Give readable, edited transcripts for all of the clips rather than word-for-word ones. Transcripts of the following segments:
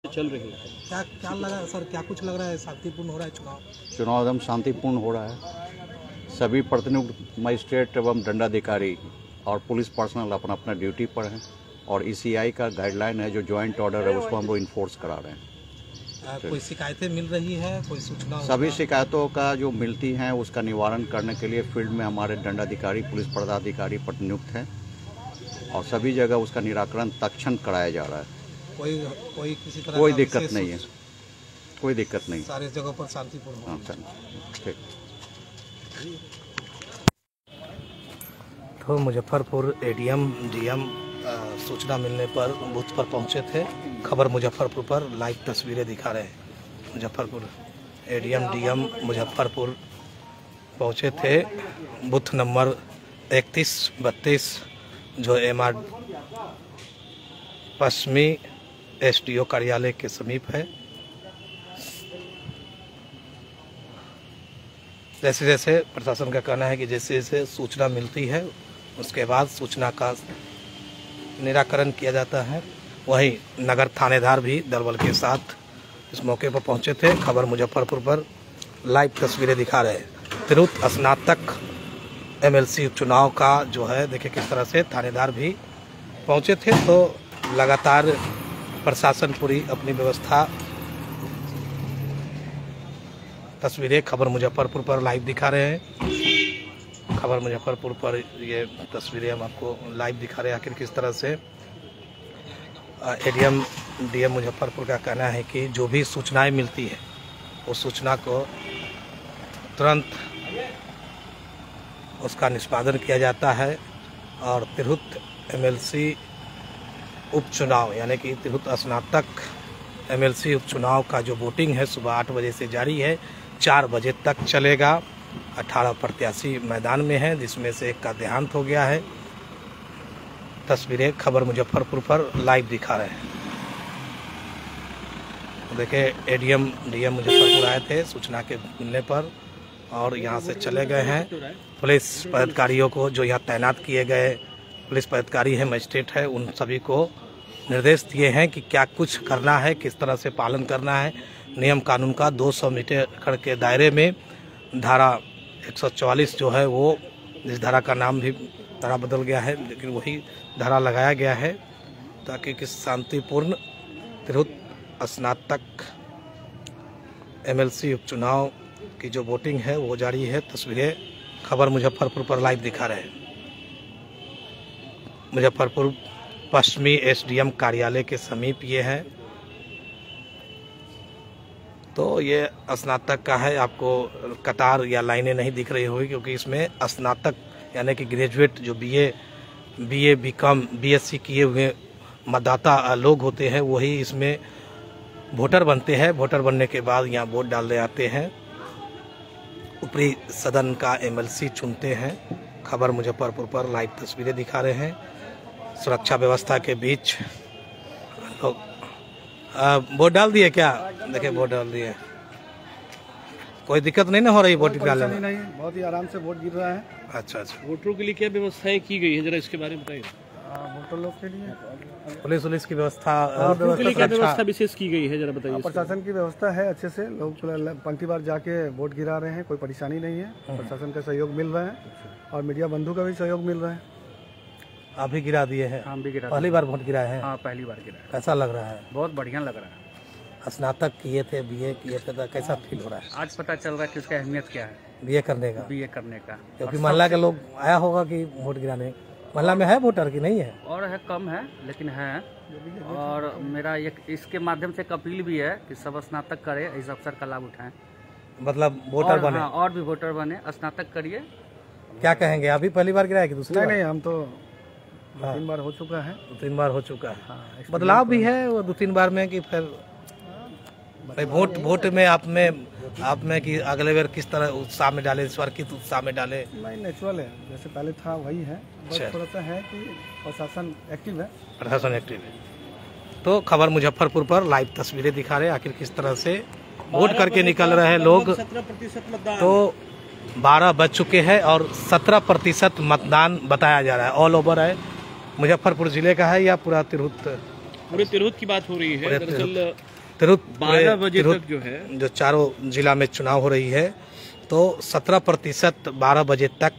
चल रही है। क्या क्या लगा सर, क्या कुछ लग रहा है? शांतिपूर्ण हो रहा है चुनाव? चुनाव एकदम शांतिपूर्ण हो रहा है। सभी प्रतिनियुक्त मजिस्ट्रेट एवं दंडाधिकारी और पुलिस पर्सनल अपना अपना ड्यूटी पर हैं और ECI का गाइडलाइन है जो जॉइंट ऑर्डर है उसको हम लोग इन्फोर्स करा रहे हैं। कोई शिकायतें मिल रही है, कोई सूचना? सभी शिकायतों का जो मिलती हैं उसका निवारण करने के लिए फील्ड में हमारे दंडाधिकारी पुलिस पदाधिकारी प्रतिनियुक्त हैं और सभी जगह उसका निराकरण तत्क्षण कराया जा रहा है। कोई किसी तरह कोई दिक्कत नहीं है, कोई दिक्कत नहीं। सारे जगह पर शांतिपूर्ण हो। हाँ, ठीक। तो मुजफ्फरपुर ADM DM सूचना मिलने पर बूथ पर पहुंचे थे। खबर मुजफ्फरपुर पर लाइव तस्वीरें दिखा रहे हैं। मुजफ्फरपुर ADM DM मुजफ्फरपुर पहुंचे थे। बूथ नंबर 31-32 जो MR पश्चिमी SDO कार्यालय के समीप है। जैसे जैसे प्रशासन का कहना है कि जैसे जैसे सूचना मिलती है उसके बाद सूचना का निराकरण किया जाता है। वहीं नगर थानेदार भी दलबल के साथ इस मौके पर पहुंचे थे। खबर मुजफ्फरपुर पर लाइव तस्वीरें दिखा रहे हैं। तिरहुत स्नातक MLC चुनाव का जो है देखिए किस तरह से थानेदार भी पहुंचे थे। तो लगातार प्रशासन पूरी अपनी व्यवस्था, तस्वीरें खबर मुजफ्फरपुर पर लाइव दिखा रहे हैं। खबर मुजफ्फरपुर पर ये तस्वीरें हम आपको लाइव दिखा रहे हैं। आखिर किस तरह से ADM DM मुजफ्फरपुर का कहना है कि जो भी सूचनाएं मिलती है उस सूचना को तुरंत उसका निष्पादन किया जाता है और तिरहुत MLC उपचुनाव यानी कि तिरहुत स्नातक MLC उपचुनाव का जो वोटिंग है सुबह 8 बजे से जारी है, 4 बजे तक चलेगा। 18 प्रत्याशी मैदान में हैं जिसमें से एक का देहांत हो गया है। तस्वीरें खबर मुजफ्फरपुर पर लाइव दिखा रहे हैं। देखिए ADM DM मुजफ्फरपुर आए थे सूचना के मिलने पर और यहाँ से चले गए हैं। पुलिस पदाधिकारियों को जो यहाँ तैनात किए गए पुलिस पदाधिकारी हैं, मजिस्ट्रेट है, उन सभी को निर्देश दिए हैं कि क्या कुछ करना है, किस तरह से पालन करना है नियम कानून का। 200 मीटर के दायरे में धारा 144 जो है वो, जिस धारा का नाम भी धारा बदल गया है लेकिन वही धारा लगाया गया है ताकि किस शांतिपूर्ण तिरहुत स्नातक MLC उपचुनाव की जो वोटिंग है वो जारी है। तस्वीरें खबर मुजफ्फरपुर पर लाइव दिखा रहे हैं। मुजफ्फरपुर पश्चिमी SDM कार्यालय के समीप ये है। तो ये स्नातक का है। आपको कतार या लाइनें नहीं दिख रही होगी क्योंकि इसमें स्नातक यानी कि ग्रेजुएट जो BA BCom BSc किए हुए मतदाता लोग होते हैं वही इसमें वोटर बनते हैं। वोटर बनने के बाद यहाँ वोट डालने आते हैं। ऊपरी सदन का MLC चुनते हैं। खबर मुजफ्फरपुर पर लाइव तस्वीरें दिखा रहे हैं। सुरक्षा व्यवस्था के बीच लोग वोट डाल दिए क्या? देखिए वोट डाल दिए। कोई दिक्कत नहीं ना हो रही वोट डालने में? नहीं, बहुत ही आराम से वोट गिर रहा है। अच्छा। वोटरों के लिए क्या व्यवस्थाएं की गई है, जरा इसके बारे में बताइए। वोटर लोग के लिए पुलिस की व्यवस्था, वोटरों के लिए क्या व्यवस्था विशेष की गई है, जरा बताइए। प्रशासन की व्यवस्था है अच्छे से। लोग पंक्ति बार जाके वोट गिरा रहे हैं, कोई परेशानी नहीं है। प्रशासन का सहयोग मिल रहा है और मीडिया बंधु का भी सहयोग मिल रहा है। आप भी गिरा दिए हैं? हम भी गिरा। पहली बार वोट गिराए हैं? हाँ, पहली बार गिरा। कैसा लग रहा है? बहुत बढ़िया लग रहा है। स्नातक किए थे, BA किए थे, तो कैसा फील हो रहा है? आज पता चल रहा है कि उसका अहमियत क्या है BA करने का। BA करने का क्योंकि महिला के लोग आया होगा कि वोट गिराने। महिला में है वोटर की नहीं है? और है, कम है लेकिन है। और मेरा इसके माध्यम से एक अपील भी है कि सब स्नातक करे, इस अवसर का लाभ उठाएं। मतलब वोटर बने। हाँ, और भी वोटर बने, स्नातक करिए। क्या कहेंगे? अभी पहली बार गिराया कि दूसरी? नहीं, हम तो 2-3 बार हो चुका है। 2-3 बार हो चुका है। बदलाव भी है वो 2-3 बार में कि फिर वोट में आप में कि अगले बार किस तरह उत्साह में डाले, इस बार किस उत्साह में डाले? नहीं, नेचुरल है, जैसे पहले था वही है। बस थोड़ा सा है कि प्रशासन एक्टिव है। प्रशासन एक्टिव है। तो खबर मुजफ्फरपुर पर लाइव तस्वीरें दिखा रहे हैं आखिर किस तरह से वोट करके निकल रहे हैं लोग। 17% मतदान। तो 12 बज चुके हैं और 17% मतदान बताया जा रहा है। ऑल ओवर है, मुजफ्फरपुर जिले का है या पूरा तिरहुत? पूरे तिरहुत की बात हो रही है। दरअसल 12 बजे तक जो है जो चारों जिला में चुनाव हो रही है, तो 17% 12 बजे तक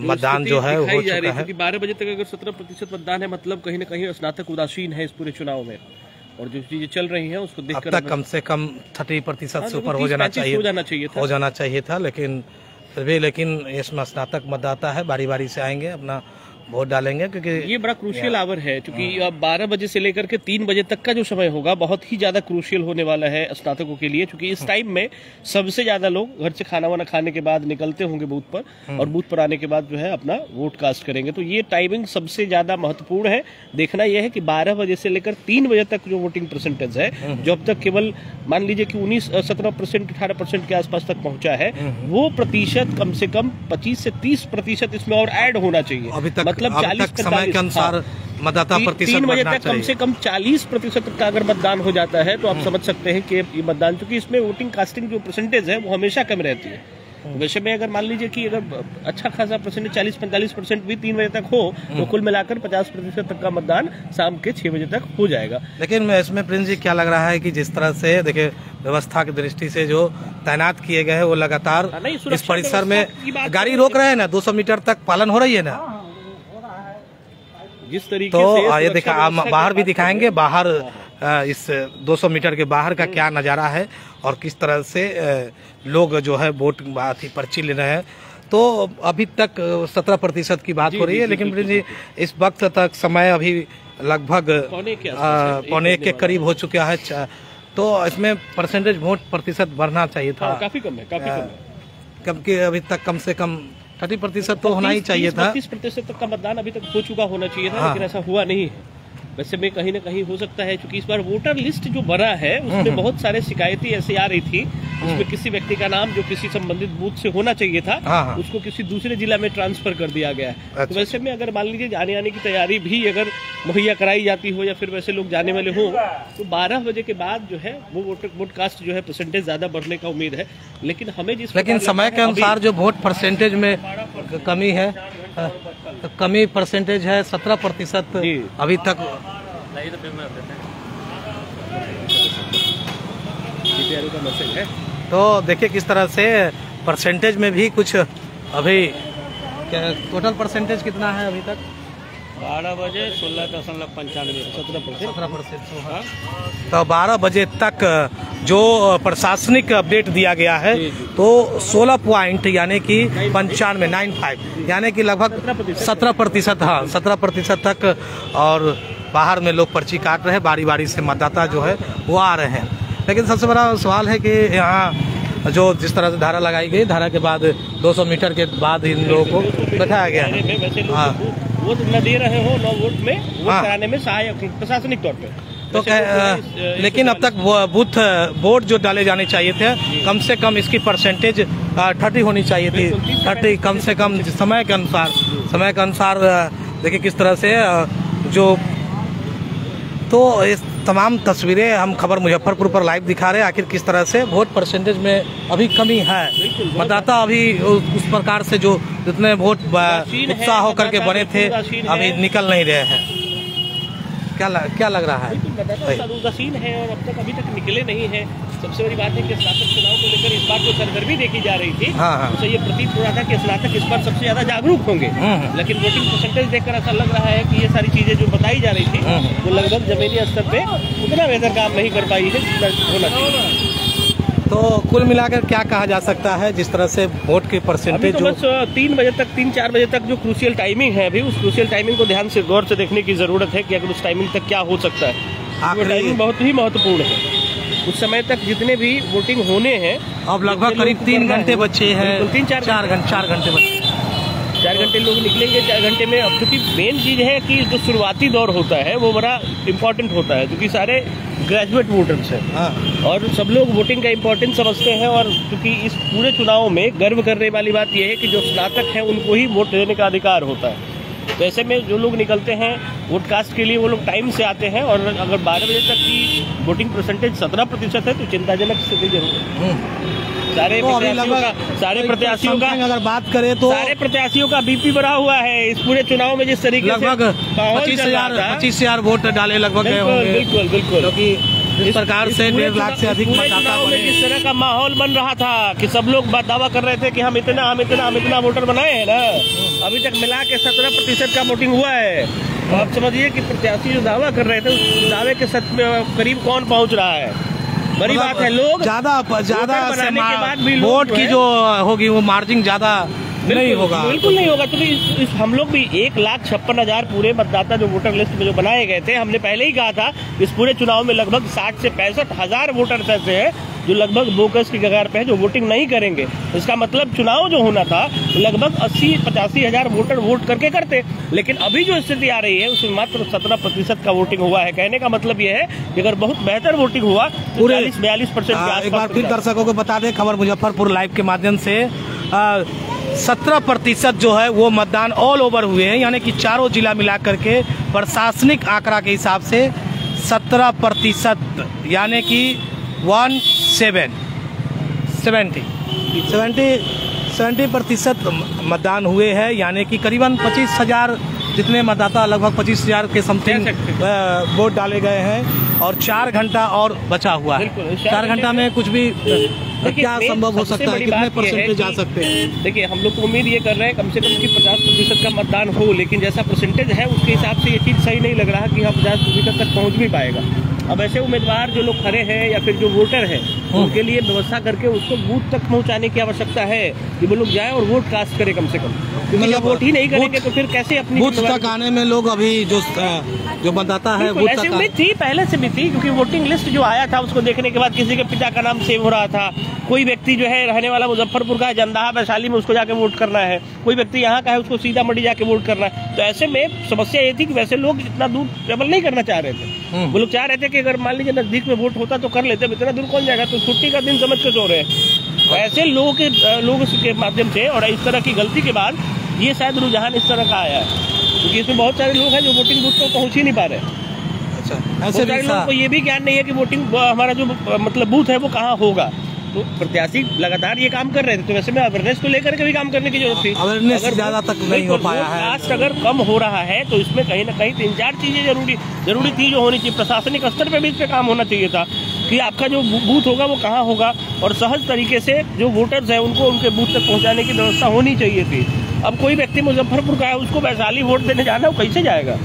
मतदान जो है हो चुका है। क्योंकि 12 बजे तक अगर 17% मतदान है, मतलब कहीं न कहीं स्नातक उदासीन है इस पूरे चुनाव में, और जो चीजें चल रही हैं उसको देखकर अब तक कम से कम 30% से ऊपर हो जाना चाहिए था, लेकिन फिर भी इसमें स्नातक मतदाता है, बारी बारी से आएंगे, अपना वोट डालेंगे, क्योंकि ये बड़ा क्रूशियल आवर है। क्योंकि अब 12 बजे से लेकर के 3 बजे तक का जो समय होगा बहुत ही ज्यादा क्रूशियल होने वाला है स्नातकों के लिए, क्योंकि इस टाइम में सबसे ज्यादा लोग घर से खाना वाना खाने के बाद निकलते होंगे बूथ पर, और बूथ पर आने के बाद जो है अपना वोट कास्ट करेंगे। तो ये टाइमिंग सबसे ज्यादा महत्वपूर्ण है। देखना यह है कि 12 बजे से लेकर 3 बजे तक जो वोटिंग परसेंटेज है, जो अब तक केवल मान लीजिए कि 17% 18% के आसपास तक पहुंचा है, वो प्रतिशत कम से कम 25 से 30% इसमें और ऐड होना चाहिए। अभी तक मतलब 40 समय के अनुसार मतदाता प्रतिशत 3 बजे तक कम से कम 40% का अगर मतदान हो जाता है, तो आप समझ सकते हैं कि ये मतदान, क्योंकि इसमें वोटिंग कास्टिंग जो परसेंटेज है वो हमेशा कम रहती है। वैसे में अगर मान लीजिए कि अगर अच्छा खासा परसेंटेज 40-45% भी 3 बजे तक हो, तो कुल मिलाकर 50% तक का मतदान शाम के 6 बजे तक हो जाएगा। लेकिन इसमें प्रिंस जी क्या लग रहा है कि जिस तरह से देखिए व्यवस्था की दृष्टि से जो तैनात किए गए हैं, वो लगातार इस परिसर में गाड़ी रोक रहे हैं ना, 200 मीटर तक पालन हो रही है ना, जिस तरीके तो से ये बाहर भी दिखाएंगे, बाहर इस 200 मीटर के बाहर का क्या नज़ारा है और किस तरह से लोग जो है वोट पर्ची ले रहे हैं। तो अभी तक 17% की बात हो रही है, लेकिन प्रिंस जी इस वक्त तक समय अभी लगभग 1:15 के करीब हो चुका है, तो इसमें परसेंटेज वोट प्रतिशत बढ़ना चाहिए था। काफी कम है, काफी कम है, क्योंकि अभी तक कम से कम 30% तो होना ही चाहिए था। 30% तक का मतदान अभी तक हो चुका होना चाहिए था, लेकिन ऐसा हुआ नहीं है। वैसे में कहीं न कहीं हो सकता है, क्योंकि इस बार वोटर लिस्ट जो बना है उसमें बहुत सारे शिकायतें ऐसी आ रही थी, उसमें किसी व्यक्ति का नाम जो किसी संबंधित बूथ से होना चाहिए था, उसको किसी दूसरे जिला में ट्रांसफर कर दिया गया है। तो वैसे में अगर मान लीजिए आने की तैयारी भी अगर मुहैया कराई जाती हो, या फिर वैसे लोग जाने वाले हो, तो 12 बजे के बाद जो है वो वोट कास्ट जो है परसेंटेज ज्यादा बढ़ने का उम्मीद है। लेकिन हमें लेकिन समय के अनुसार जो वोट परसेंटेज में कमी है, कमी परसेंटेज है 17% अभी तक। तो देखिए किस तरह से परसेंटेज में भी कुछ अभी टोटल परसेंटेज कितना है अभी तक? 12 बजे 16.95 17%। तो 12 बजे तक जो प्रशासनिक अपडेट दिया गया है, तो 16 पॉइंट यानी कि 95 यानी कि लगभग 17%, हाँ 17% तक। और बाहर में लोग पर्ची काट रहे हैं, बारी बारी से मतदाता जो है वो आ रहे हैं। लेकिन सबसे बड़ा सवाल है कि यहाँ जो जिस तरह से धारा लगाई गई, धारा के बाद 200 मीटर के बाद इन लोगों को बैठाया गया है। हाँ, वोट न दे रहे हो, न वोट में वोट कराने में सहायक प्रशासनिक तौर पे। तो लेकिन अब तक बूथ वोट जो डाले जाने चाहिए थे, कम से कम इसकी परसेंटेज 30 होनी चाहिए थी। 30 कम से कम समय के अनुसार देखिए किस तरह से जो, तो इस तमाम तस्वीरें हम खबर मुजफ्फरपुर पर लाइव दिखा रहे हैं। आखिर किस तरह से वोट परसेंटेज में अभी कमी है, मतदाता अभी उस प्रकार से जो जितने वोट उत्साह होकर के बने थे अभी निकल नहीं रहे हैं। क्या लग रहा है? मतदाता उदासीन है और अब तक अभी तक निकले नहीं है। सबसे बड़ी बात है कि स्नातक चुनाव को लेकर इस बार जो सरगर्मी देखी जा रही थी, तो ये प्रतीत हो रहा था कि स्नातक इस बार सबसे ज्यादा जागरूक होंगे। लेकिन वोटिंग परसेंटेज देखकर ऐसा लग रहा है कि ये सारी चीजें जो बताई जा रही थी वो लगभग जमीनी स्तर पे उतना बेहतर काम नहीं कर पाई है जितना होना चाहिए। तो कुल मिलाकर क्या कहा जा सकता है, जिस तरह से वोट की परसेंटेज तो बस 3 बजे तक 3-4 बजे तक जो क्रूशियल टाइमिंग है, अभी उस क्रूशियल टाइमिंग को ध्यान से गौर से देखने की जरूरत है कि अगर उस टाइमिंग तक क्या हो सकता है। वो टाइमिंग बहुत ही महत्वपूर्ण है। उस समय तक जितने भी वोटिंग होने हैं, अब लगभग करीब 3 घंटे बचे हैं, 4 घंटे बचे। 4 घंटे लोग निकलेंगे 4 घंटे में। अब क्योंकि मेन चीज है कि जो शुरुआती दौर होता है वो बड़ा इम्पोर्टेंट होता है, क्योंकि सारे ग्रेजुएट वोटर्स हैं और सब लोग वोटिंग का इम्पोर्टेंस समझते हैं। और क्योंकि इस पूरे चुनाव में गर्व करने वाली बात यह है कि जो स्नातक है उनको ही वोट देने का अधिकार होता है। तो ऐसे में जो लोग निकलते हैं वोट कास्ट के लिए, वो लोग टाइम से आते हैं। और अगर 12 बजे तक की वोटिंग परसेंटेज 17% है तो चिंताजनक स्थिति जरूर है। सारे प्रत्याशियों का अगर बात करें तो सारे प्रत्याशियों का बीपी बढ़ा हुआ है इस पूरे चुनाव में। जिस तरीके लगभग 25,000 वोट डाले लगभग गए होंगे। बिल्कुल क्योंकि इस प्रकार से 1.5 लाख से अधिक मतदाता बने। इस तरह का माहौल बन रहा था कि सब लोग दावा कर रहे थे कि हम इतना वोटर बनाए हैं ना, अभी तक मिला के 17% का वोटिंग हुआ है। तो आप समझिए कि प्रत्याशी जो दावा कर रहे थे उस दावे के करीब कौन पहुंच रहा है। बड़ी बात है, लोग ज्यादा बनाने के बाद भी वोट की जो होगी वो मार्जिन ज्यादा नहीं होगा, बिल्कुल नहीं होगा। तो हम लोग भी 1,56,000 पूरे मतदाता जो वोटर लिस्ट में जो बनाए गए थे, हमने पहले ही कहा था इस पूरे चुनाव में लगभग 60 से 65,000 वोटर्स ऐसे हैं जो लगभग बोगस की कगार पे है, जो वोटिंग नहीं करेंगे। इसका मतलब चुनाव जो होना था लगभग 80-85 हजार वोटर वोट करके करते, लेकिन अभी जो स्थिति आ रही है उसमें मात्र 17% का वोटिंग हुआ है। कहने का मतलब ये है कि अगर बहुत बेहतर वोटिंग हुआ तो पूरे 40-42%। एक बार फिर दर्शकों को बता दें, खबर मुजफ्फरपुर लाइव के माध्यम से 17% जो है वो मतदान ऑल ओवर हुए हैं, यानी कि चारों जिला मिला करके प्रशासनिक आंकड़ा के हिसाब से 17%, यानी कि 70% मतदान हुए हैं, यानी कि करीबन 25,000 जितने मतदाता, लगभग 25,000 के समथिंग वोट डाले गए हैं और 4 घंटा और बचा हुआ है। 4 घंटा में कुछ भी क्या संभव हो सकता है, कितने परसेंटेज जा सकते हैं? देखिए, हम लोग तो उम्मीद ये कर रहे हैं कम से कम कि 50% का मतदान हो, लेकिन जैसा परसेंटेज है उसके हिसाब से ये चीज़ सही नहीं लग रहा कि हम 50% तक पहुँच भी पाएगा। अब ऐसे उम्मीदवार जो लोग खड़े हैं या फिर जो वोटर हैं उनके लिए व्यवस्था करके उसको बूथ तक पहुंचाने की आवश्यकता है कि वो लोग जाएं और वोट कास्ट करें कम से कम, क्योंकि जब वोट ही नहीं करेंगे तो फिर कैसे अपनी बूथ तक आने में लोग अभी जो मतदाता है बूथ ऐसी उम्मीद थी, पहले से भी थी, क्योंकि वोटिंग लिस्ट जो आया था उसको देखने के बाद किसी के पिता का नाम सेव हो रहा था, कोई व्यक्ति जो है रहने वाला मुजफ्फरपुर का है, जंदाहा वैशाली में, उसको जाके वोट करना है, कोई व्यक्ति यहाँ का है उसको सीतामढ़ी जाके वोट करना है। तो ऐसे में समस्या ये थी कि वैसे लोग इतना दूर ट्रेवल नहीं करना चाह रहे थे। वो लोग चाह रहे थे कि अगर मान लीजिए नजदीक में वोट होता तो कर लेते, इतना दूर कौन जाएगा, तो छुट्टी का दिन समझ के सो रहे हैं। तो ऐसे लोगों के माध्यम से और इस तरह की गलती के बाद ये शायद रुझान इस तरह का आया है, क्योंकि इसमें बहुत सारे लोग हैं जो वोटिंग बूथ तक पहुँच ही नहीं पा रहे। अच्छा, ऐसे लोगों को ये भी ज्ञान नहीं है कि वोटिंग हमारा जो मतलब बूथ है वो कहाँ होगा। तो प्रत्याशी लगातार ये काम कर रहे थे, तो वैसे में अवेयरनेस को लेकर के भी काम करने की जरूरत थी। अवेयरनेस ज्यादा तक नहीं हो पाया है। कास्ट अगर कम हो रहा है तो इसमें कहीं ना कहीं 3-4 चीजें जरूरी थी जो होनी चाहिए। प्रशासनिक स्तर पे भी इस पे काम होना चाहिए था कि आपका जो बूथ होगा वो कहाँ होगा, और सहज तरीके से जो वोटर्स हैं उनको उनके बूथ तक पहुँचाने की व्यवस्था होनी चाहिए थी। अब कोई व्यक्ति मुजफ्फरपुर का है, उसको वैशाली वोट देने जाना, वो कैसे जाएगा?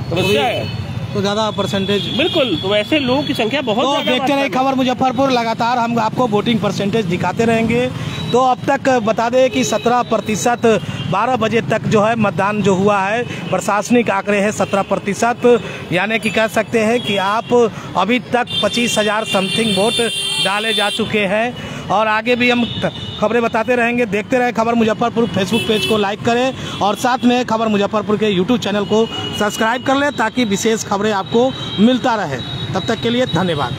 समस्या है तो ज्यादा परसेंटेज, बिल्कुल। तो ऐसे लोगों की संख्या बहुत तो देखते रहे खबर मुजफ्फरपुर, लगातार हम आपको वोटिंग परसेंटेज दिखाते रहेंगे। तो अब तक बता दें कि 17%, 12 बजे तक जो है मतदान जो हुआ है, प्रशासनिक आंकड़े हैं 17%, यानी कि कह सकते हैं कि आप अभी तक 25,000 समथिंग वोट डाले जा चुके हैं। और आगे भी हम खबरें बताते रहेंगे। देखते रहे खबर मुजफ्फरपुर फेसबुक पेज को लाइक करें और साथ में खबर मुजफ्फरपुर के यूट्यूब चैनल को सब्सक्राइब कर लें ताकि विशेष खबरें आपको मिलता रहे। तब तक के लिए धन्यवाद।